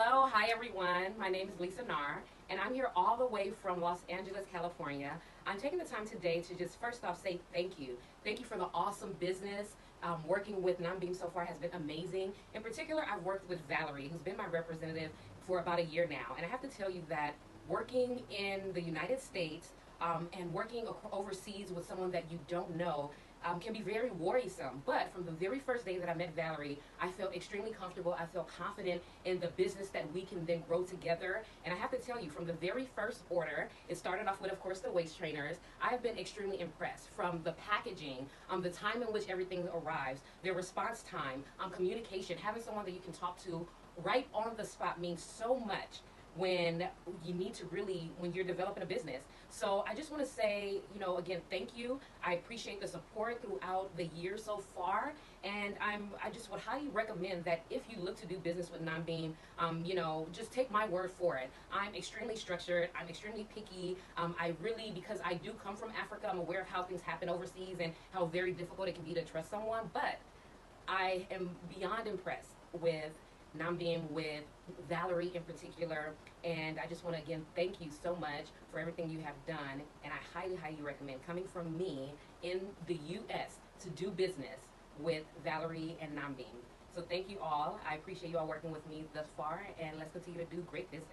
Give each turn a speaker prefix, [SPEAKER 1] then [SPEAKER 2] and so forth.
[SPEAKER 1] Hello, hi everyone. My name is Lisa Nar, and I'm here all the way from Los Angeles, California. I'm taking the time today to just first off say thank you. Thank you for the awesome business. Working with Nambeam so far has been amazing. In particular, I've worked with Valerie, who's been my representative for about a year now. And I have to tell you that working in the United States and working overseas with someone that you don't know can be very worrisome. But from the very first day that I met Valerie, I felt extremely comfortable. I felt confident in the business that we can then grow together. And I have to tell you, from the very first order, it started off with, of course, the waist trainers. I have been extremely impressed from the packaging, the time in which everything arrives, their response time, communication, having someone that you can talk to right on the spot means so much when you need to really, when you're developing a business. So I just want to say, again, thank you. I appreciate the support throughout the year so far, and I just would highly recommend that if you look to do business with Nambeam, just take my word for it. I'm extremely structured. I'm extremely picky. I really, because I do come from Africa, I'm aware of how things happen overseas and how very difficult it can be to trust someone, but I am beyond impressed with Nambeam, with Valerie in particular, and I just want to again thank you so much for everything you have done, and I highly recommend coming from me in the US to do business with Valerie and Nambeam. So thank you all. I appreciate you all working with me thus far, and let's continue to do great business.